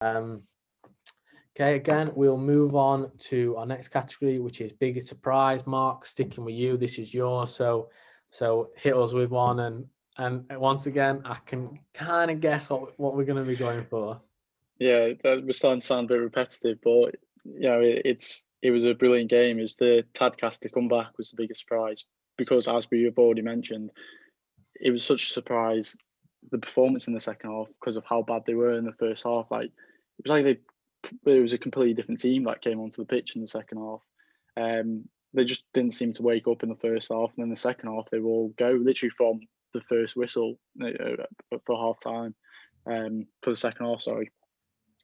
Um, okay, again, we'll move on to our next category, which is biggest surprise. Mark, sticking with you, this is yours. So hit us with one, and once again, I can kind of guess what we're going to be going for. Yeah, that was starting to sound a bit repetitive, but it was a brilliant game. It was the Tadcaster comeback was the biggest surprise because, as we have already mentioned, it was such a surprise. The performance in the second half because of how bad they were in the first half. It was a completely different team that came onto the pitch in the second half. They just didn't seem to wake up in the first half, and then the second half they will all go literally from the first whistle for half time. For the second half, sorry,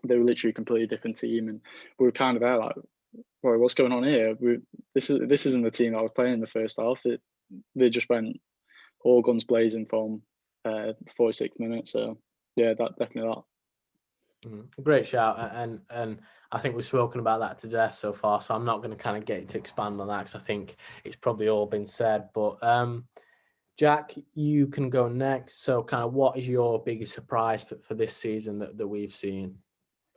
they were literally a completely different team, and we were kind of there like, "Well, what's going on here? This isn't the team that was playing in the first half." They just went all guns blazing from the 46th minute. So yeah, that definitely that. Great shout, and I think we've spoken about that to death so far. So I'm not going to kind of get to expand on that because I think it's probably all been said. But Jack, you can go next. So, kind of, what is your biggest surprise for this season that we've seen?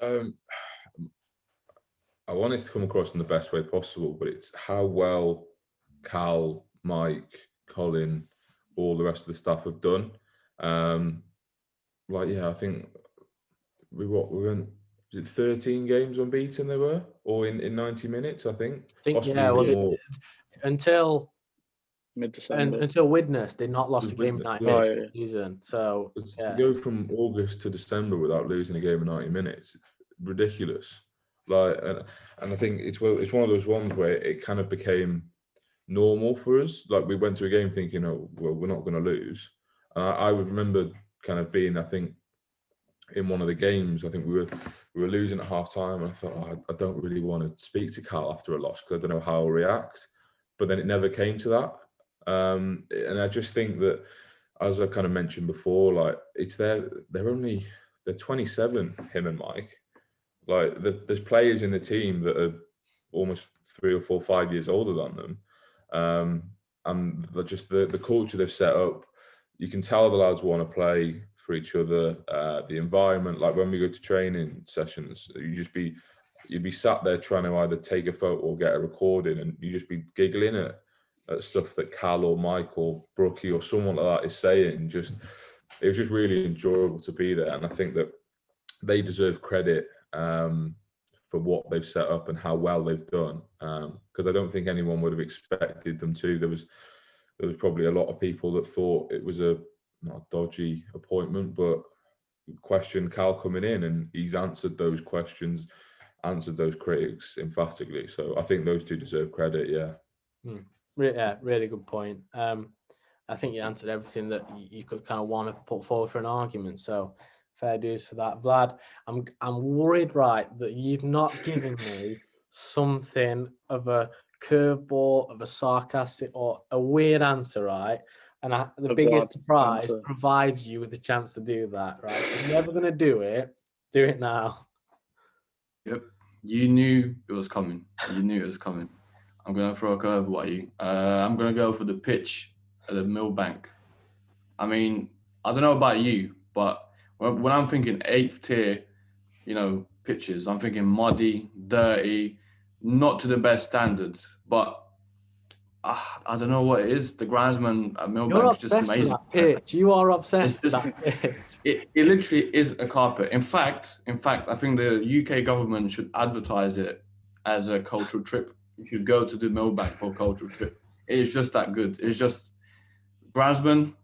I want it to come across in the best way possible, but it's how well Cal, Mike, Colin, all the rest of the staff have done. I think we went. Was it 13 games unbeaten? They were, or in 90 minutes, I think. Until mid-December. Until Widnes, they'd not lost a game in 90 minutes this season. So to go from August to December without losing a game in 90 minutes, ridiculous. And I think it's one of those ones where it kind of became normal for us. Like, we went to a game thinking, oh, well, we're not going to lose. And I would remember kind of being, I think, in one of the games, I think we were losing at half time, and I thought, I don't really want to speak to Cal after a loss because I don't know how I'll react. But then it never came to that. And I just think that, as I kind of mentioned before, like, they're 27, him and Mike. Like, there's players in the team that are almost 3 or 4, 5 years older than them. And just the culture they've set up, you can tell the lads want to play for each other. The environment, like when we go to training sessions, you'd be sat there trying to either take a photo or get a recording, and you just be giggling at stuff that Cal or Mike or Brookie or someone like that is saying. It was just really enjoyable to be there, and I think that they deserve credit for what they've set up and how well they've done. Because I don't think anyone would have expected them to. There was probably a lot of people that thought it was not a dodgy appointment, but questioned Cal coming in, and he's answered those questions, answered those critics emphatically. So I think those two deserve credit. Yeah. Yeah, really good point. I think you answered everything that you could kind of want to put forward for an argument. So fair dues for that, Vlad. I'm worried, right, that you've not given me something of a curveball, of a sarcastic or a weird answer, right? And the biggest surprise provides you with the chance to do that, right? So if you're never going to do it now. Yep. You knew it was coming. I'm going to throw a curveball at you. I'm going to go for the pitch at the Millbank. I mean, I don't know about you, but when I'm thinking 8th tier, pitches, I'm thinking muddy, dirty, not to the best standards, but I don't know what it is. The groundsman at Millbank is just amazing. With that pitch. You are obsessed with that pitch. It literally is a carpet. In fact, I think the UK government should advertise it as a cultural trip. You should go to the Millbank for a cultural trip. It is just that good. It's just groundsman.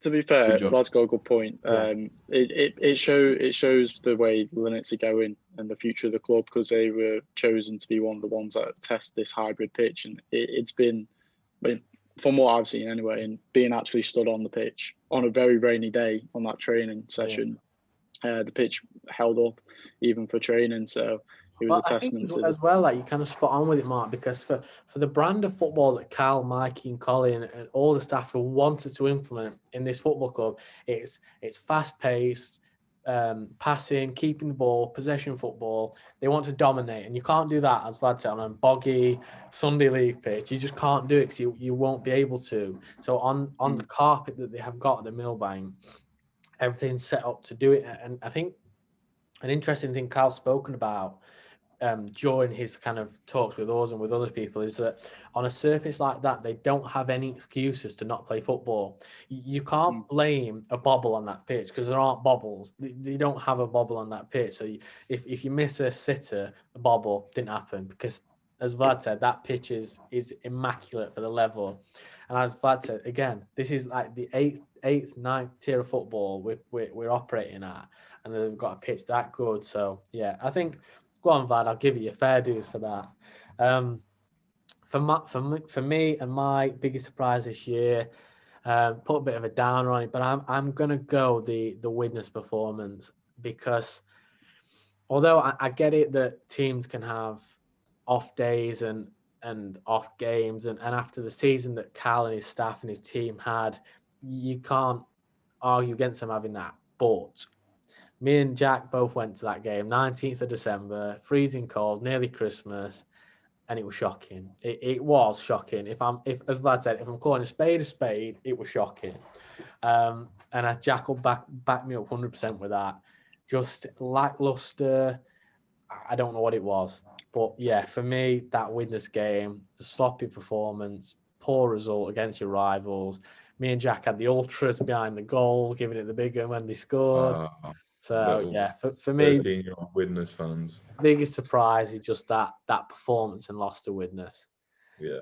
To be fair, Vlad's got a good point. It shows the way Linnets are going and the future of the club, because they were chosen to be one of the ones that test this hybrid pitch, and it's been, from what I've seen anyway, and being actually stood on the pitch on a very rainy day on that training session, the pitch held up even for training. So it was a testament to as well. Like, you kind of spot on with it, Mark, because for the brand of football that Cal, Mikey, and Colin and all the staff have wanted to implement in this football club, it's fast paced, passing, keeping the ball, possession football. They want to dominate, and you can't do that, as Vlad said, on a boggy Sunday league pitch. You just can't do it because you won't be able to. So on the carpet that they have got at the Millbank, everything's set up to do it, and I think an interesting thing Carl's spoken about during his kind of talks with us and with other people is that on a surface like that, they don't have any excuses to not play football. You can't blame a bobble on that pitch because there aren't bobbles. They don't have a bobble on that pitch. So if you miss a sitter, a bobble didn't happen because, as Vlad said, that pitch is immaculate for the level. And as Vlad said, again, this is like the eighth, ninth tier of football we're operating at, and they've got a pitch that good. So yeah, I think. Go on, Vlad. I'll give you your fair dues for that. For me and my biggest surprise this year, put a bit of a downer on it, but I'm gonna go the Widnes performance because although I get it that teams can have off days and off games, and after the season that Cal and his staff and his team had, you can't argue against them having that, but. Me and Jack both went to that game, 19th of December, freezing cold, nearly Christmas, and it was shocking. It was shocking. If as Vlad said, if I'm calling a spade, it was shocking. And Jack will back me up 100% with that. Just lackluster. I don't know what it was, but yeah, for me, that Widnes game, the sloppy performance, poor result against your rivals. Me and Jack had the ultras behind the goal, giving it the big one when they scored. So yeah, for me, 13-year-old Widnes fans. Biggest surprise is just that performance and loss to Widnes. Yeah.